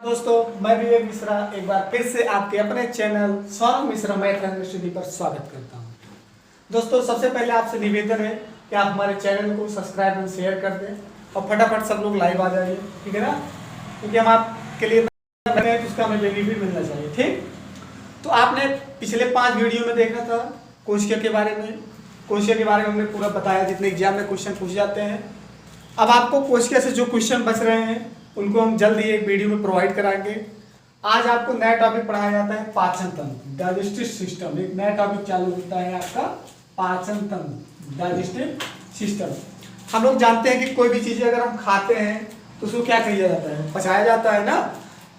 दोस्तों, मैं विवेक मिश्रा एक बार फिर से आपके अपने channel Saurabh Mishra math and study पर स्वागत करता हूं। दोस्तों, सबसे पहले आपसे निवेदन है कि आप हमारे चैनल को सब्सक्राइब एंड शेयर कर दें और फटाफट सब लोग लाइव आ जाइए, ठीक है ना, क्योंकि हम आपके लिए उसका हमें बेनिफिट मिलना चाहिए। ठीक, तो आपने पिछले 5 वीडियो में देखा था कोशिका के बारे में। कोशिका के बारे में हमने पूरा बताया, जितने एग्जाम में क्वेश्चन पूछे जाते हैं। अब आपको कोशिका से जो क्वेश्चन बच रहे हैं उनको हम जल्द ही एक वीडियो में प्रोवाइड कराएंगे। आज आपको नया टॉपिक पढ़ाया जाता है पाचन तंत्र, डाइजेस्टिव सिस्टम। एक नया टॉपिक चालू होता है आपका पाचन तंत्र, डाइजेस्टिव सिस्टम। हम लोग जानते हैं कि कोई भी चीज़ें अगर हम खाते हैं तो उसको क्या किया जाता है, पचाया जाता है ना।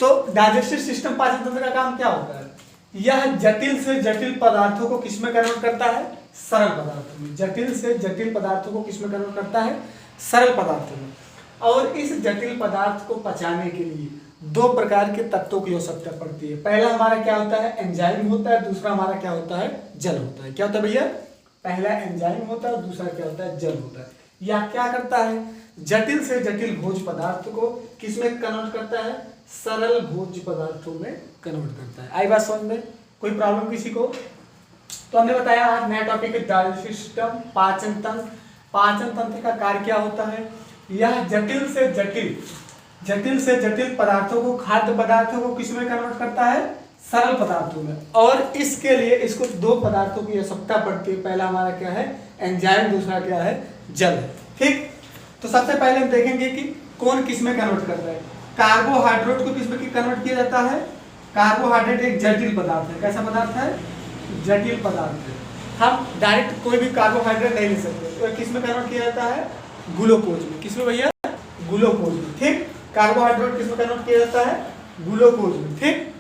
तो डाइजेस्टिव सिस्टम, पाचन तंत्र का काम क्या होता है? यह जटिल से जटिल पदार्थों को किस में कन्वर्ट करता है? सरल पदार्थों में। जटिल से जटिल पदार्थों को किस में कन्वर्ट करता है? सरल पदार्थों में। और इस जटिल पदार्थ को पचाने के लिए 2 प्रकार के तत्वों की आवश्यकता पड़ती है। पहला हमारा क्या होता है? एंजाइम होता है। दूसरा हमारा क्या होता है? जल होता है। क्या होता है भैया? पहला एंजाइम होता है और दूसरा क्या होता है? जल होता है। यह क्या करता है? जटिल से जटिल भोज्य पदार्थ को किस में कन्वर्ट करता है? सरल भोज्य पदार्थों में कन्वर्ट करता है। आई बात समझ में? कोई प्रॉब्लम किसी को? तो हमने बताया आज नया टॉपिक है डाइजेस्टिव सिस्टम, पाचन तंत्र। पाचन तंत्र का कार्य क्या होता है? यह जटिल से जटिल पदार्थों को, खाद्य पदार्थों को किस में कन्वर्ट करता है? सरल पदार्थों में। और इसके लिए इसको 2 पदार्थों की आवश्यकता पड़ती है। पहला हमारा क्या है? एंजाइम। दूसरा क्या है? जल। ठीक, तो सबसे पहले हम देखेंगे कि कौन किस में कन्वर्ट करता है। कार्बोहाइड्रेट को किस में कन्वर्ट किया जाता है? कार्बोहाइड्रेट एक जटिल पदार्थ है। कैसा पदार्थ है? जटिल पदार्थ है। हम डायरेक्ट कोई भी कार्बोहाइड्रेट नहीं ले सकते, तो किस में कन्वर्ट किया जाता है? ग्लूकोज में। किसमें भैया? ग्लूकोज में। ठीक, कार्बोहाइड्रेट किसमें कन्वर्ट किया जाता है? ग्लूकोज में। ठीक,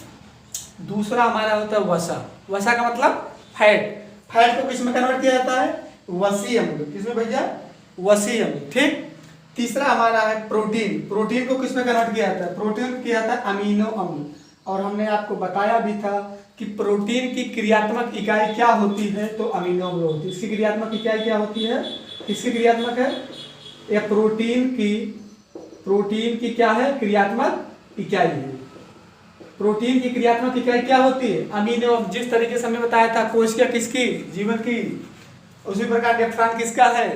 दूसरा हमारा होता है वसा। वसा का मतलब फैट। फैट को किसमें कन्वर्ट किया जाता है? वसी अम्ल। किसमें भैया? वसी अम्ल। ठीक, तीसरा हमारा है प्रोटीन। प्रोटीन को किसमें कन्वर्ट किया जाता है? प्रोटीन को किया जाता है अमीनो अम्ल। और हमने आपको बताया भी था कि प्रोटीन की क्रियात्मक इकाई क्या होती है? तो अमीनो अम्ल होती है। इसकी क्रियात्मक इकाई क्या होती है? किसकी क्रियात्मक है? यह प्रोटीन की क्या है? क्रियात्मक इकाई है। प्रोटीन की क्रियात्मक इकाई क्या होती है? अमीनो अम्ल। जिस तरीके से हमने बताया था कोशिका किसकी? जीवन की। उसी प्रकार नेफ्रॉन किसका है?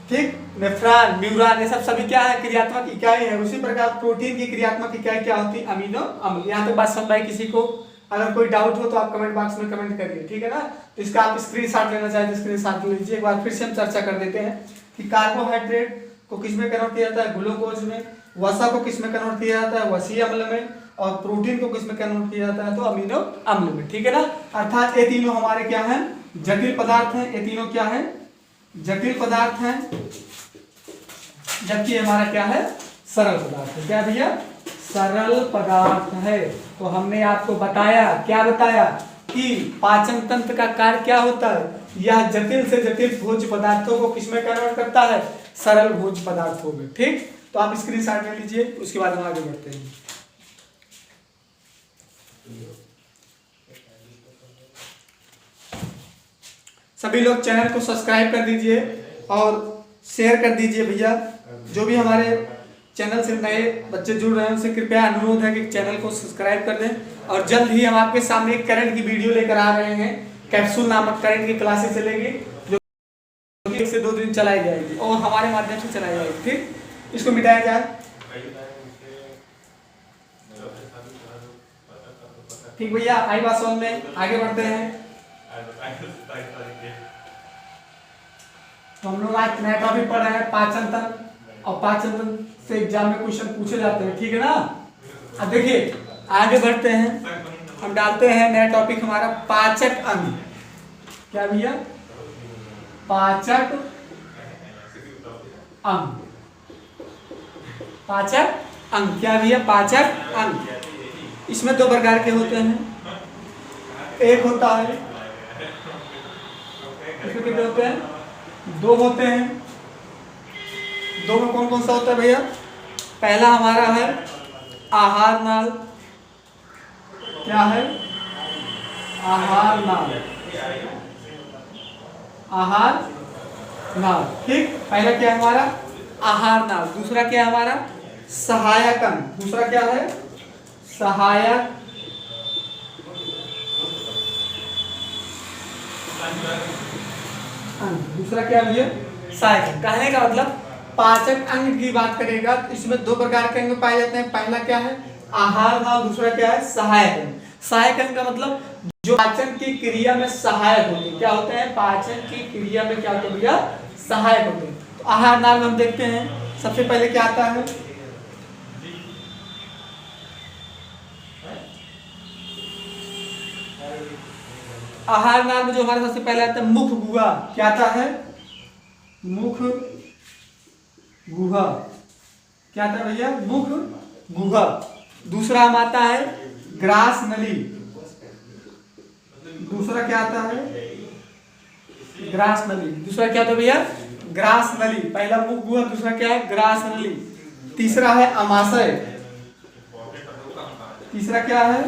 ठीक, नेफ्रॉन, न्यूरॉन, ये सब सभी क्या है? क्रियात्मक इकाई है। उसी प्रकार प्रोटीन की क्रियात्मक इकाई क्या होती है? अमीनो अम्ल। यहाँ तक बात समझ आई किसी को? अगर कोई डाउट हो तो आप कमेंट बॉक्स में कमेंट करिए, ठीक है ना। तो इसका आप स्क्रीनशॉट लेना चाहें तो स्क्रीनशॉट ले लीजिए। एक बार फिर से हम चर्चा कर देते हैं कि कार्बोहाइड्रेट को किस में कन्वर्ट किया जाता है? ग्लूकोज में। वसा को किस में कन्वर्ट किया जाता है? वसी अम्ल में। और प्रोटीन को किस में कन्वर्ट किया जाता है? तो अमीनो अम्ल में। ठीक है ना। अर्थात ये तीनों हमारे क्या है? जटिल पदार्थ हैं। ये तीनों क्या है? जटिल पदार्थ हैं, जबकि हमारा क्या है? सरल पदार्थ है। क्या भैया? सरल पदार्थ है। तो हमने आपको बताया, क्या बताया? कि पाचन तंत्र का कार्य क्या होता है? यह जटिल से जटिल भोज्य पदार्थों को किसमें कन्वर्ट करता है? सरल भोज्य पदार्थों में। ठीक, तो आप स्क्रीनशॉट ले लीजिए, उसके बाद हम आगे बढ़ते हैं। सभी लोग चैनल को सब्सक्राइब कर दीजिए और शेयर कर दीजिए भैया। जो भी हमारे चैनल से नए बच्चे जुड़ रहे हैं उनसे कृपया अनुरोध है कि चैनल को सब्सक्राइब कर दें। और जल्द ही हम आपके सामने एक करंट की वीडियो लेकर आ रहे हैं। कैप्सूल नामक करंट की क्लासेस चलेगी, जो 1 से 2 दिन चलाई जाएगी और हमारे माध्यम से चलाई जाएगी। ठीक, इसको मिटाया जाए। ठीक भैया, आई बात समझ में? आगे बढ़ते हैं। तो हम लोग आज नया टॉपिक पढ़ रहे हैं पाचन तंत्र। और पाचन तंत्र से एग्जाम में क्वेश्चन पूछे जाते हैं, ठीक है ना। अब देखिए आगे बढ़ते हैं, हम डालते हैं नया टॉपिक हमारा पाचक अंग। क्या भैया? पाचक अंग। पाचक अंग क्या भैया? पाचक अंग। इसमें 2 प्रकार के होते हैं। एक होता है, इसमें कितने होते हैं? 2 होते हैं। 2 में कौन कौन सा होता है भैया? पहला हमारा है आहार नाल। क्या है? आहार नाल। आहार नाल। ठीक, पहला क्या है हमारा? आहार नाल। दूसरा क्या है हमारा? सहायक अंग, दूसरा क्या है सहायक अंग, दूसरा क्या है सहायक अंग। कहने का मतलब पाचक अंग की बात करेगा तो इसमें दो प्रकार के अंग पाए जाते हैं। पहला क्या है आहार नाल, दूसरा क्या है सहायक अंग। सहायक अंग का मतलब जो पाचन की क्रिया में सहायक होते हैं। क्या होते हैं पाचन की क्रिया में क्या होते हैं भैया सहायक होते हैं। तो आहार नाल में हम देखते हैं सबसे पहले क्या आता है आहार नाल में जो हमारे सबसे पहले आता है मुख गुहा। क्या आता है मुख गुहा। क्या आता है भैया मुख गुहा। दूसरा हम आता है ग्रास नली। दूसरा क्या आता है ग्रास नली। दूसरा क्या होता है भैया ग्रास नली। पहला मुख गुहा, दूसरा क्या है ग्रास नली। तीसरा है अमाशय। तीसरा क्या है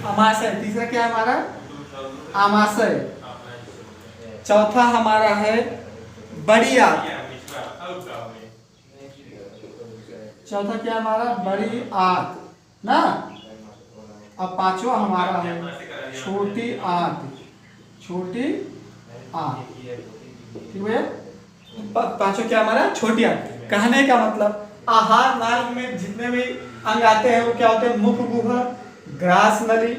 अमाशय। तीसरा क्या है हमारा अमाशय। चौथा हमारा है बड़ी आंत। चौथा क्या हमारा बड़ी आंत ना। अब पांचवा हमारा है छोटी आंत। छोटी आंत ठीक है। पांचवा क्या हमारा छोटी आंत। कहने का मतलब आहार नाल में जितने भी अंग आते हैं वो क्या होते हैं मुख गुहा, ग्रास नली,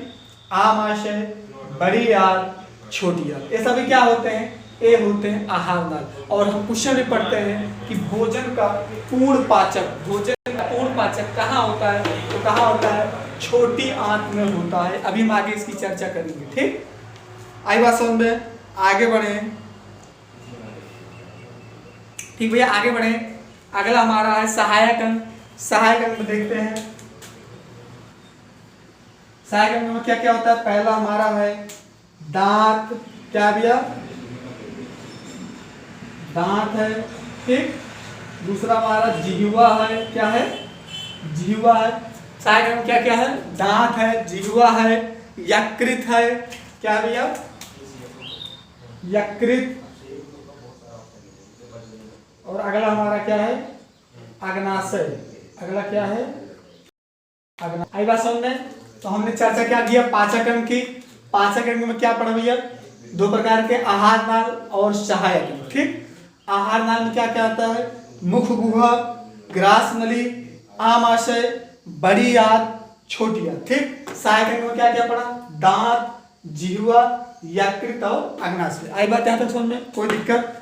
आमाशय, बड़ी आंत, छोटी आंत। ये सभी क्या होते हैं ये होते हैं आहार नाल। और हम क्वेश्चन में पढ़ते हैं कि भोजन का पूर्ण पाचक, भोजन का पूर्ण पाचक कहाँ होता है तो कहाँ होता है छोटी आंत में होता है। अभी हम आगे इसकी चर्चा करेंगे। ठीक आई बात समझ में। आगे बढ़े ठीक भैया आगे बढ़े। अगला हमारा है सहायक अंग। सहायक अंग में देखते हैं सहायक अंग में क्या क्या होता है। पहला हमारा है दांत। क्या भैया दांत है ठीक। दूसरा हमारा जिह्वा है। क्या है जिह्वा है। सहायक अंग में क्या क्या है दांत है, जिह्वा है, यकृत है। क्या भैया यकृत। और अगला हमारा क्या है अग्नाशय। अगला क्या है आई बात समझ में। तो हमने चर्चा क्या किया पाचक अंग की। पाचक अंग में क्या पढ़ा भैया दो प्रकार के आहार नाल और सहायक अंग। ठीक आहार नाल में क्या क्या आता है मुख गुहा, ग्रास नली, आमाशय, बड़ी आंत, छोटी आंत। ठीक सहायक अंग में क्या क्या पढ़ा दांत, जिह्वा, यकृत और अग्नाशय। आई बात यहाँ तक समझ में कोई दिक्कत।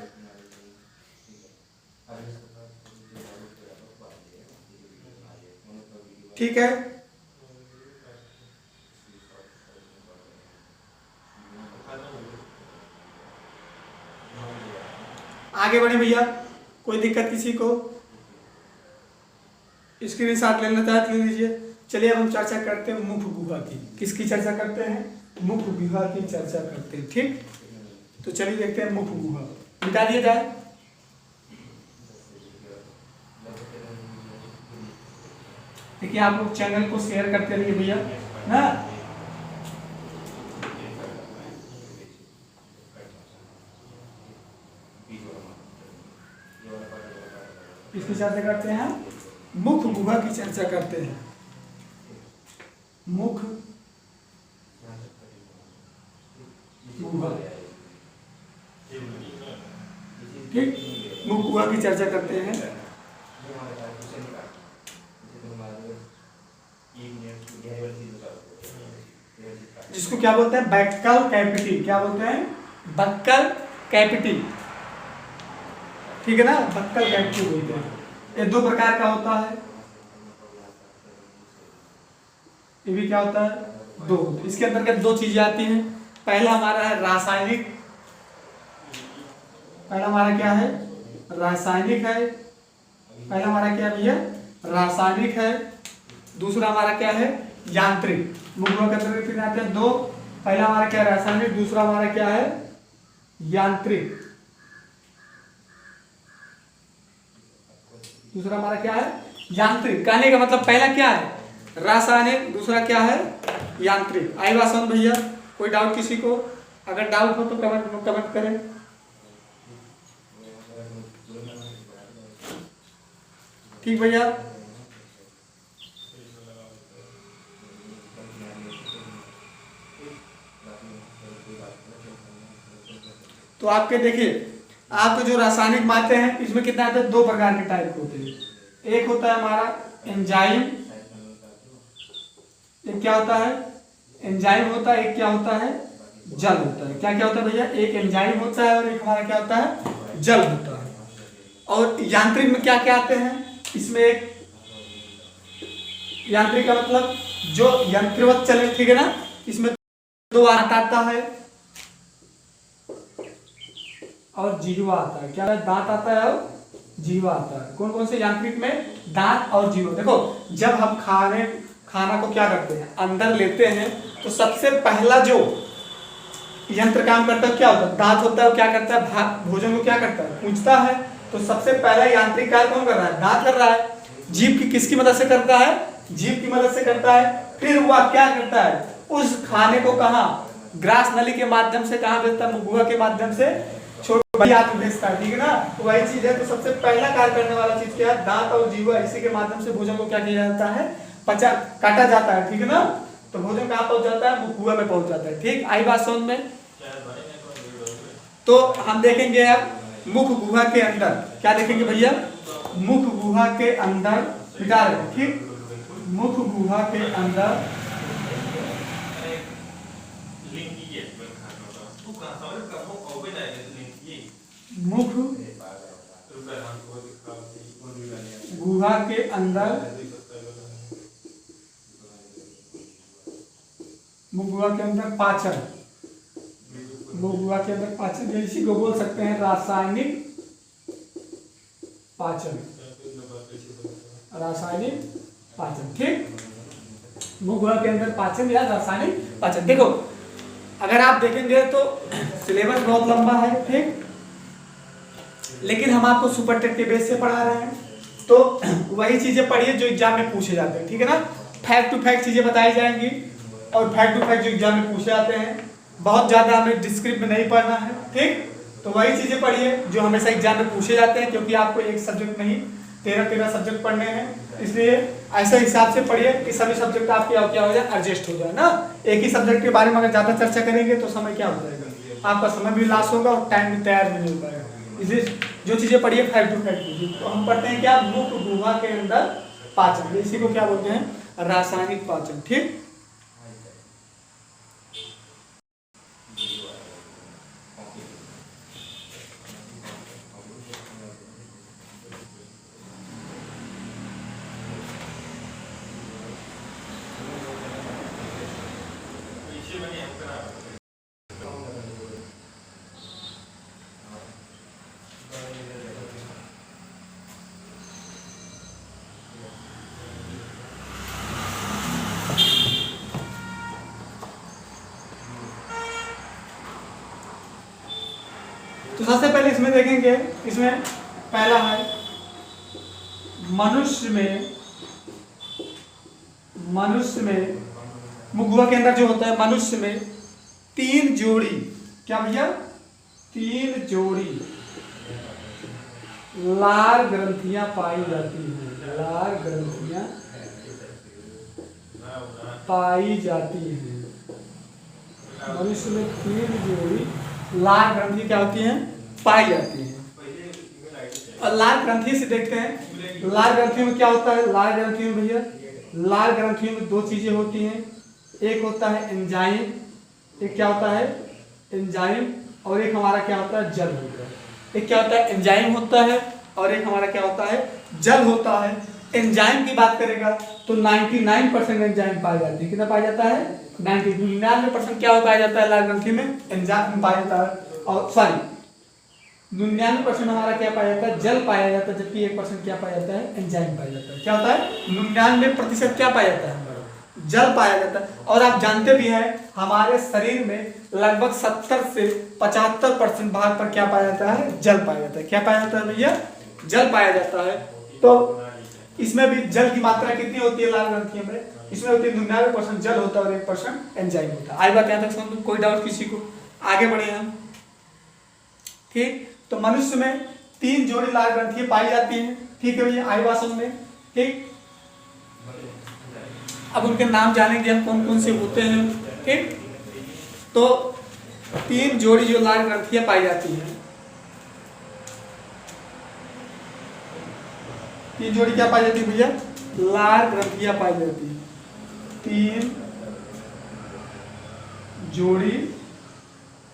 ठीक है आगे बढ़े भैया। कोई दिक्कत किसी को स्क्रीनशॉट लेना चाहे तो ले लीजिए। चलिए अब हम चर्चा करते हैं मुख गुहा की। किसकी चर्चा करते हैं मुख गुहा की चर्चा करते हैं। ठीक तो चलिए देखते हैं मुख गुहा। मिटा दिया जाए। देखिए आप लोग चैनल को शेयर करते रहिए भैया ना। इसकी चर्चा करते हैं मुख गुहा की चर्चा करते हैं। मुख गुहा ठीक मुख गुहा की चर्चा करते हैं। जिसको क्या बोलते हैं बक्कल कैविटी। क्या बोलते हैं बक्कल कैविटी। ठीक है ना बक्कल कैविटी बोलते हैं। ये दो प्रकार का होता है। ये भी क्या होता है दो। इसके अंतर्गत दो चीजें आती हैं। पहला हमारा है रासायनिक। पहला हमारा क्या है रासायनिक है। पहला हमारा क्या भैया रासायनिक है। दूसरा हमारा क्या है यांत्रिक। मुख गुहा के अंतर्गत कितने आते हैं दो। पहला हमारा क्या है रासायनिक, दूसरा हमारा क्या है यांत्रिक। दूसरा हमारा क्या है यांत्रिक। कहने का मतलब पहला क्या है रासायनिक, दूसरा क्या है यांत्रिक। आई बात समझ भैया। कोई डाउट किसी को अगर डाउट हो तो कमेंट करें। ठीक भैया। तो आपके देखिए, आपको जो रासायनिक मात्रे हैं इसमें कितना आते हैं, दो प्रकार के टाइप होते हैं। एक होता है हमारा एंजाइम, एक क्या होता है, एंजाइम होता है, एक क्या होता है, जल होता है। क्या क्या होता है भैया, एक एंजाइम होता है और एक हमारा क्या होता है, जल होता है। और यांत्रिक में क्या क्या आते हैं, इसमें एक यांत्रिक का मतलब जो यंत्रवत चले, ठीक है ना, इसमें दो आता है और जीवा आता है। क्या है, दांत आता है और जीवा आता है। कौन कौन से यांत्रिक में, दांत और जीवा। देखो जब हम खाना को क्या करते हैं, अंदर लेते हैं, तो सबसे पहला जो यंत्र काम करता है क्या होता है, दांत होता है। क्या करता है, भोजन को क्या करता है, पूंछता है। तो सबसे पहला यांत्रिक कार्य कौन कर रहा है, दांत कर रहा है। जीभ की किसकी मदद से करता है, जीभ की मदद से करता है। फिर वह क्या करता है, उस खाने को कहाँ, ग्रास नली के माध्यम से कहाँ भेजता है, मुंह के माध्यम से छोटा भेजता है, ठीक है ना। तो वही चीज है। तो सबसे पहला कार्य करने वाला चीज क्या है, दांत और जीवा, इसी के माध्यम से भोजन को क्या किया जाता है, काटा जाता है, ठीक है ना। तो भोजन कहाँ पहुंच जाता है, मुंह में पहुंच जाता है। ठीक, आई बात समझ में। तो हम देखेंगे अब मुख गुहा के अंदर, क्या देखेंगे भैया, मुख गुहा के अंदर मिटा रहे, ठीक, मुख गुहा के अंदर मुख गुहा के अंदर, मुख गुहा के अंदर पाचन, मुख गुहा के अंदर पाचन, इसी को बोल सकते हैं रासायनिक पाचन, रासायनिक पाचन। ठीक, मुख गुहा के अंदर पाचन या रासायनिक पाचन। देखो अगर आप देखेंगे तो सिलेबस बहुत लंबा है, ठीक, लेकिन हम आपको सुपर टेट के बेस से पढ़ा रहे हैं। तो वही चीजें पढ़िए जो एग्जाम में पूछे जाते हैं, ठीक है ना। फैक्ट टू फैक्ट चीजें बताई जाएंगी और फैक्ट टू फैक्ट जो एग्जाम में पूछे जाते हैं, बहुत ज्यादा हमें डिस्क्रिप्ट में नहीं पढ़ना है, ठीक। तो वही चीजें पढ़िए जो हमेशा एग्जाम में पूछे जाते हैं, क्योंकि आपको एक सब्जेक्ट नहीं 13 सब्जेक्ट पढ़ने हैं। इसलिए ऐसे हिसाब से पढ़िए कि सभी सब्जेक्ट आपके क्या हो जाए, एडजस्ट हो जाए ना। एक ही सब्जेक्ट के बारे में अगर ज्यादा चर्चा करेंगे तो समय क्या हो जाएगा, आपका समय भी लॉस होगा और टाइम भी तैयार भी नहीं हो पाएगा। इसलिए जो चीजें पढ़िए फैक्ट टू फैक्ट कीजिए। तो हम पढ़ते हैं क्या, मुख गुहा के अंदर पाचन, इसी को क्या बोलते हैं, रासायनिक पाचन। ठीक, तो सबसे पहले इसमें देखेंगे, इसमें पहला है मनुष्य में मुख गुहा के अंदर जो होता है, मनुष्य में 3 जोड़ी, क्या भैया, 3 जोड़ी लार ग्रंथियां पाई जाती हैं, लार ग्रंथियां पाई जाती हैं। मनुष्य में 3 जोड़ी लार ग्रंथि क्या होती हैं, पाई जाती हैं। और लार ग्रंथि से देखते हैं, लार ग्रंथियों में क्या होता है, लार ग्रंथियों में भैया, लार ग्रंथियों में 2 चीजें होती हैं। एक होता है एंजाइम, एक क्या होता है, एंजाइम, और एक हमारा क्या होता है, जल होता है। एक क्या होता है, एंजाइम होता है, और एक हमारा क्या होता है, जल होता है। एंजाइम की बात करेगा तो 99% एंजाइम पाया जाती है। कितना पाया जाता है, 99% क्या पाया जाता है लार ग्रंथि में, एंजाइम पाया जाता है। और सॉरी 99% हमारा क्या पाया जाता है, जल पाया जाता है, जबकि 1% क्या पाया जाता है, एंजाइम पाया जाता है। क्या होता है, 99% क्या पाया जाता है, हमारा जल पाया जाता है। और आप जानते भी हैं हमारे शरीर में लगभग 70 से 75% भाग पर क्या पाया जाता है, जल पाया जाता है। क्या पाया जाता है भैया, जल पाया जाता है। तो इसमें भी जल की मात्रा कितनी होती है लार ग्रंथियों में, इसमें होती है 99% जल होता है और 1% एंजाइम होता है। आई बात यहाँ तक समझ, कोई डाउट किसी को, आगे बढ़े हम। ठीक, तो मनुष्य में 3 जोड़ी लार ग्रंथियां पाई जाती हैं, ठीक है भैया, आई बात समझ में। ठीक, अब उनके नाम जानेंगे हम कौन कौन से होते हैं। ठीक, तो 3 जोड़ी जो लाल ग्रंथियां पाई जाती हैं, 3 जोड़ी क्या पाई जाती है भैया, लाल ग्रंथियां पाई जाती है। 3 जोड़ी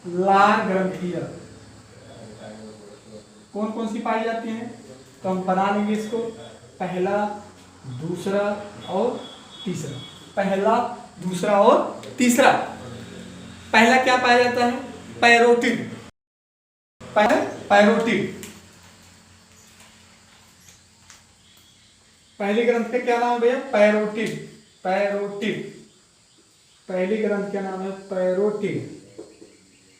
लाल ग्रंथियां कौन कौन सी पाई जाती हैं, तो हम बना लेंगे इसको, पहला, दूसरा और तीसरा। पहला, दूसरा और तीसरा। पहला क्या पाया जाता है, पैरोटिड। पैरोटिड, पहली ग्रंथ का क्या नाम है भैया, पैरोटिड। पैरोटिड, पहली ग्रंथ का नाम है पैरोटिड।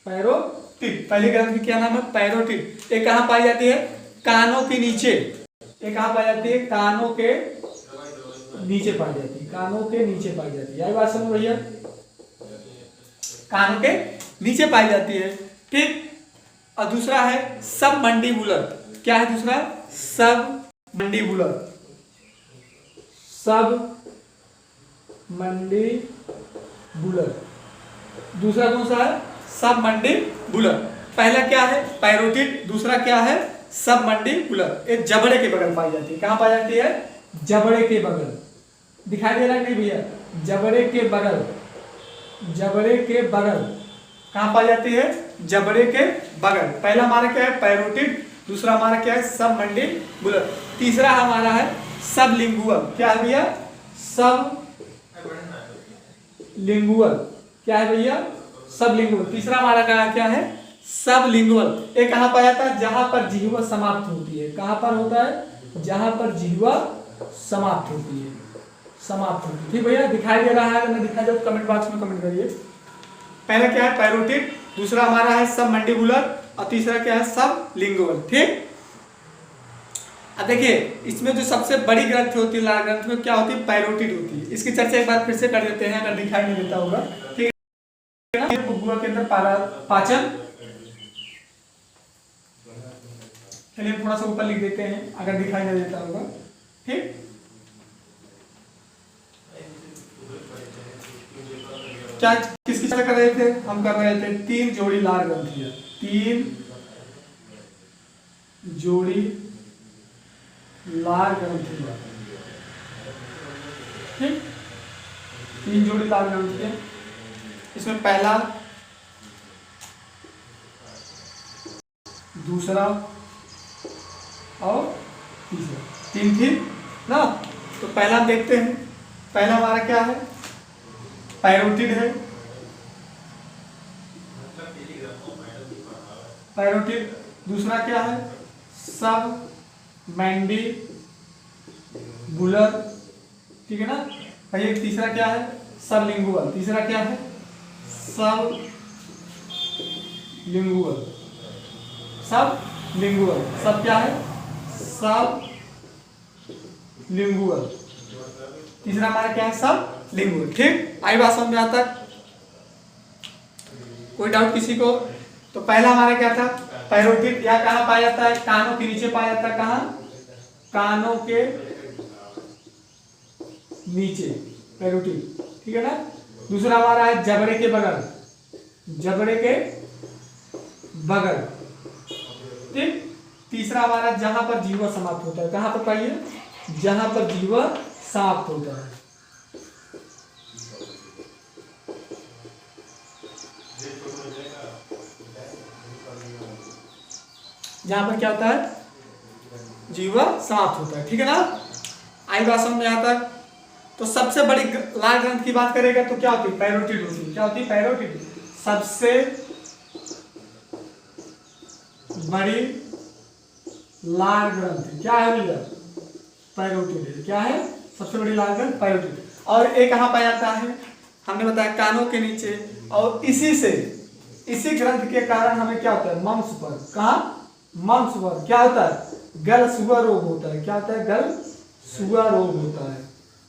पैरोटिड, पहली ग्रंथ की क्या नाम है, पैरोटिड। ये कहाँ पाई जाती है, कानों के नीचे। ये कहाँ पाई जाती है, कानों के नीचे पाई जाती है। कानों के नीचे पाई जाती है, यही बात समझ भैया, कानों के नीचे पाई जाती है। ठीक, और दूसरा है सब मंडीबुलर। क्या है दूसरा, सब मंडीबुलर। सब मंडीबुलर, दूसरा कौन सा है, सब मंडीबुलर। पहला क्या है, पैरोटिड, दूसरा क्या है, सब मंडीबुलर। ये जबड़े के बगल पाई जाती है। कहाँ पाई जाती है, जबड़े के बगल। दिखाई दे रहा है नहीं भैया, जबड़े के बगल। जबड़े के बगल कहाँ पाई जाती है, जबड़े के बगल। पहला हमारा क्या है, पैरोटिड, दूसरा हमारा क्या है, सब मंडीबुलर, तीसरा हमारा है सब लिंगुअल। क्या है भैया, सब लिंगुअल। क्या है भैया, सब लिंगुअल। तीसरा हमारा क्या है, सब लिंगुअल। ये कहाँ पाया जाता है, जहां पर जिह्वा समाप्त होती है। कहां पर होता है, जहां पर जिह्वा समाप्त होती है। समाप्त होती है, ठीक भैया, दिखाई दे रहा है, अगर नहीं दिखाई दे तो कमेंट बॉक्स में कमेंट करिए। पहला क्या है, पैरोटिड, दूसरा हमारा है सब मंडीबुलर और तीसरा क्या है, सब लिंगुअल। ठीक, अब देखिए इसमें जो सबसे बड़ी ग्रंथ होती है लाल ग्रंथ में, क्या होती है, पैरोटिड होती है। इसकी चर्चा एक बार फिर से कर देते हैं, अगर दिखाई नहीं देता होगा। ठीक है ना, बुआ के अंदर पाचन। चलिए थोड़ा सा ऊपर लिख देते हैं, अगर दिखाई नहीं देता होगा। ठीक, क्या किसकी चर्चा कर रहे थे, हम कर रहे थे 3 जोड़ी लाल ग्रंथियां। 3 जोड़ी लाल ग्रंथियां। ठीक, 3 जोड़ी लाल ग्रंथियां। इसमें पहला, दूसरा और तीसरा, 3 थी ना। तो पहला हम देखते हैं, पहला हमारा क्या है, पैरोटिड है। पैरोटिड, दूसरा क्या है, सब मंडीबुलर। ठीक है ना भैया, तीसरा क्या है, सब लिंगुअल। तीसरा क्या है, सब लिंगुअल। सब लिंगुअल, सब क्या है, सब लिंगुअल। तीसरा हमारा क्या है, सब लिंगुअल। ठीक, आई बात समझ में आता, कोई डाउट किसी को। तो पहला हमारा क्या था, पैरोटिड, या कहाँ पाया जाता है, कानों के नीचे पाया जाता है। कहाँ, कानों के नीचे, पैरोटिड। ठीक है ना। दूसरा हमारा है जबड़े के बगल। जबड़े के बगल। ठीक, तीसरा हमारा जहां पर जिह्वा समाप्त होता है। कहां पर पाइए, जहां पर जिह्वा समाप्त होता है। जहां पर क्या होता है, जिह्वा समाप्त होता है। ठीक है ना, आई बात समझ में यहाँ तक। तो सबसे बड़ी लाल ग्रंथ की बात करेगा तो क्या होती है, पैरोटिड होती है। क्या होती है, पैरोटिड। सबसे बड़ी लाल ग्रंथ क्या है भैया, पैरोटिड। क्या है, सबसे बड़ी लाल ग्रंथ पैरोटिड। और ये कहाँ पाया जाता है, हमने बताया कानों के नीचे। और इसी ग्रंथ के कारण हमें क्या होता है, मंस पर। कहा, मंस पर क्या होता है, गलसुआ रोग होता है। क्या होता है, गलसुआ रोग होता है।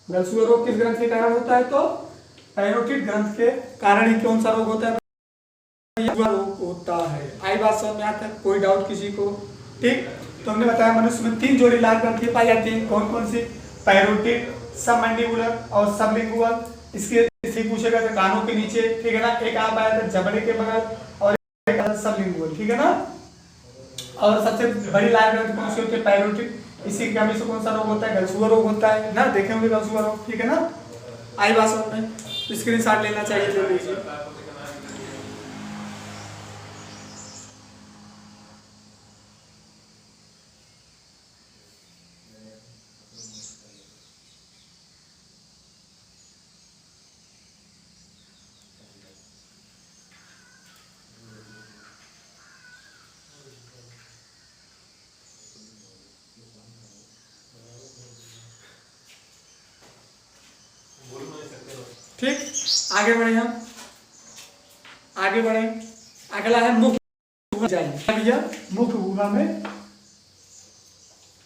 गलसुआ रोग किस ग्रंथ के कारण होता है, तो पैरोटिड ग्रंथ के कारण ही कौन सा रोग होता है, रोग होता है। आई बात समझ में आता है, कोई डाउट किसी को। ठीक, तो हमने बताया मनुष्य में 3 जोड़ी लाल ग्रंथियां पाई जाती हैं। कौन कौन सी? पैरोटिड, सबमैंडिबुलर और सबलिंगुअल। इसके इसी पूछेगा तो कानों के नीचे, ठीक है ना। एक आप आया था जबड़े के बगल और एक आया सबलिंगुअल, ठीक है ना। और सबसे बड़ी लाल ग्रंथि कौन सी होती है? पैरोटिड। इसी की कमी से कौन सा रोग होता है? गलसुआ रोग होता है ना। देखे होंगे गलसुआ रोग, ठीक है ना। आई बात समझ में? स्क्रीनशॉट लेना चाहिए, ले लीजिए। ठीक, आगे बढ़े हम, आगे बढ़े। अगला है मुख भैया, मुख गुहा में।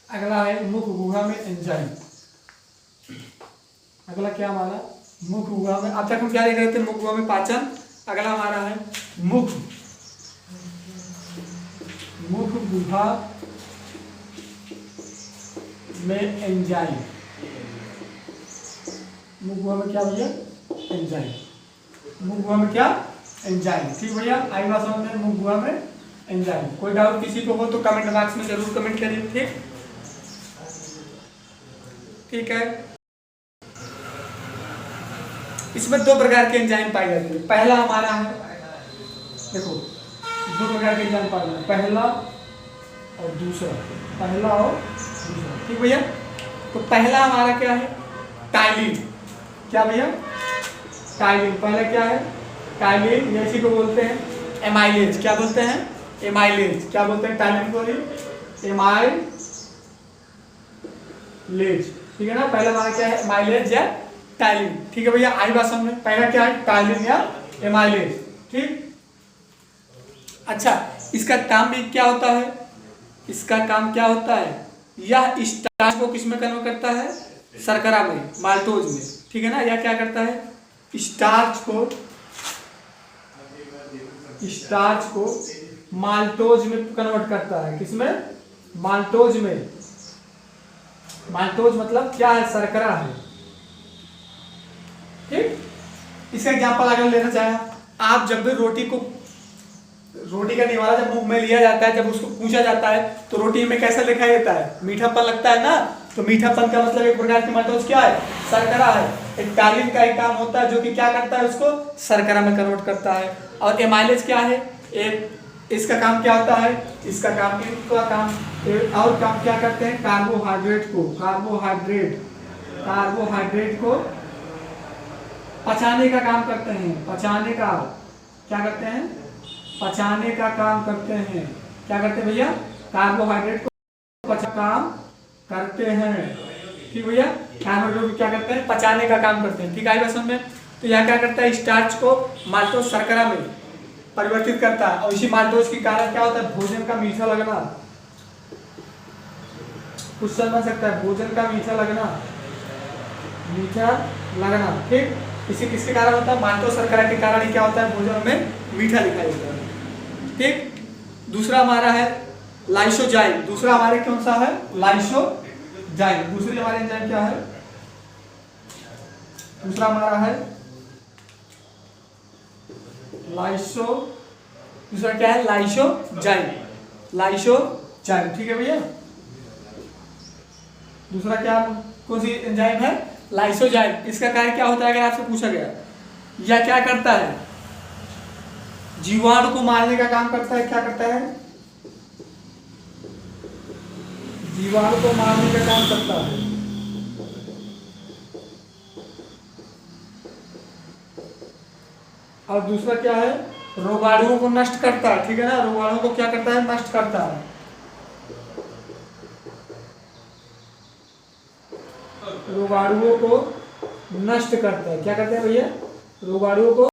अगला है मुख गुहा में एंजाइम। अगला क्या हमारा? मुख गुहा में। अब तक हम क्या देख रहे थे? मुख गुहा में पाचन। अगला हमारा है मुख गुहा में एंजाइम। मुख गुहा में क्या भैया? एंजाइम। मुख गुहा में क्या? एंजाइम। ठीक भैया, आई बात समझ में? मुख गुहा में एंजाइम। कोई डाउट किसी को हो तो कमेंट बॉक्स में जरूर कमेंट करिए। ठीक, ठीक है। इसमें 2 प्रकार के एंजाइम पाई जाती है। पहला हमारा है, देखो 2 प्रकार के एंजाइम पाए जाते हैं, पहला और दूसरा। पहला और दूसरा, ठीक भैया। तो पहला हमारा क्या है? टाइलिन। क्या भैया? टाइलिन। पहला क्या है? टाइलिन। इसी को बोलते हैं एमाइलेज। क्या बोलते हैं? एमाइलेज। क्या बोलते हैं टाइलिन को? एमाइलेज, ठीक है ना। पहला हमारा क्या है? एमाइलेज या टाइलिन। ठीक है भैया, आई बात समझ में? पहला क्या है? टाइलिन या एमाइलेज। ठीक, अच्छा, इसका काम भी क्या होता है? इसका काम क्या होता है? यह स्टार्च को किस में कन्वर्ट करता है? शर्करा में, माल्टोज में, ठीक है ना। यह क्या करता है? स्टार्च को माल्टोज में कन्वर्ट करता है। किसमें? माल्टोज में। माल्टोज मतलब क्या है? शर्करा है। ठीक, इसका एग्जांपल अगर लेना चाहे, आप जब भी रोटी का निवाला जब मुंह में लिया जाता है, जब उसको पूछा जाता है तो रोटी में कैसा दिखाई देता है? मीठापन लगता है ना। तो मीठापन का मतलब एक प्रकार की माल्टोज क्या है? शर्करा है। एक टाइलिन का एक काम होता है जो कि क्या करता है? उसको शर्करा में कन्वर्ट करता है। और एमाइलेज क्या है? एक इसका काम क्या होता है? इसका काम और काम क्या करते हैं? कार्बोहाइड्रेट को पचाने का काम करते हैं। पचाने का क्या करते हैं? पचाने का काम करते हैं। क्या करते हैं भैया? कार्बोहाइड्रेट को काम करते हैं। ठीक भैया, कार्बोहाइड्रेट क्या करते हैं? पचाने का काम करते हैं। ठीक है समझ में? तो यह क्या करता है? स्टार्च को माल्टोज शर्करा में परिवर्तित करता है। और इसी माल्टोज के कारण क्या होता है? भोजन का मीठा लगना। कुछ समझ सकता है? भोजन का मीठा लगना। ठीक, इसी किसके कारण होता है? माल्टोज शर्करा के कारण ही क्या होता है? भोजन में मीठा दिखाई देता है। ठीक, दूसरा हमारा है लाइसोजाइम। दूसरा हमारे कौन सा है? लाइसोजाइम। दूसरी हमारे एंजाइम क्या है? दूसरा हमारा है दूसरा क्या है? लाइसोजाइम। ठीक है भैया, दूसरा क्या कौन सी एंजाइम है? लाइसोजाइम। इसका कार्य क्या होता है अगर आपसे पूछा गया? यह क्या करता है? जीवाणु को मारने का काम करता है। क्या करता है? जीवाणु को मारने का काम करता है। और दूसरा क्या है? रोगाणुओं को नष्ट करता है। ठीक है ना, रोगाणुओं को क्या करता है? नष्ट करता है। रोगाणुओं को नष्ट करता है। क्या करते हैं भैया? रोगाणुओं को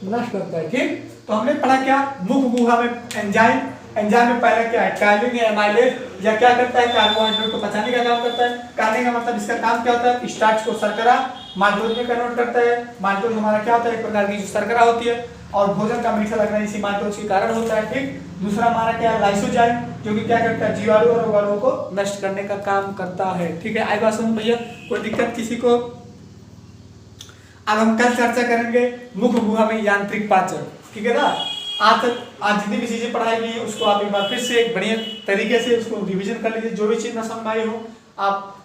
नष्ट करता है। ठीक, तो हमने पढ़ा क्या? मुख गुहा में एंजाइम। एंजाइम में पहला क्या है? टाइलिन या एमाइलेज। या क्या करता है? कार्बोहाइड्रेट को पचाने का काम करता है। करने का मतलब इसका काम क्या होता है? स्टार्च को शर्करा माल्टोज में कन्वर्ट करता है। माल्टोज हमारा क्या होता है? एक प्रकार की शर्करा होती है और भोजन का मीठा लगना इसी माल्टोज के कारण होता है। ठीक, दूसरा हमारा क्या है? लाइसोजाइम। जो कि क्या करता है, जीवाणु और रोगाणुओं को नष्ट करने का काम करता है। ठीक है, आई बात समझ भैया, कोई दिक्कत किसी को? अब हम कल चर्चा करेंगे मुख गुहा में यांत्रिक पाचन। ठीक है ना, आज जितनी भी चीजें पढ़ाई गई उसको आप एक बार फिर से एक बढ़िया तरीके से उसको रिवीजन कर लीजिए। जो भी चीज ना समझ में आई हो आप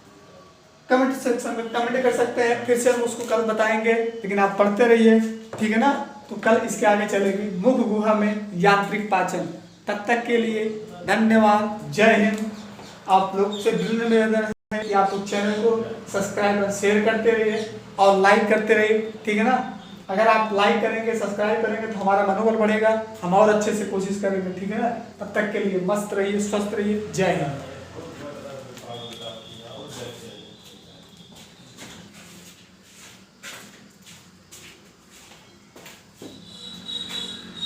कमेंट सेक्शन में कमेंट कर सकते हैं, फिर से हम उसको कल बताएंगे, लेकिन आप पढ़ते रहिए। ठीक है ना, तो कल इसके आगे चलेगी मुख गुहा में यांत्रिक पाचन। तब तक के लिए धन्यवाद, जय हिंद। आप लोग से विनम्र निवेदन है कि आप लोग चैनल को सब्सक्राइब और शेयर करते रहिए और लाइक करते रहिए। ठीक है ना, अगर आप लाइक करेंगे सब्सक्राइब करेंगे तो हमारा मनोबल बढ़ेगा, हम और अच्छे से कोशिश करेंगे। ठीक है ना, तब तक के लिए मस्त रहिए, स्वस्थ रहिए, जय हिंद।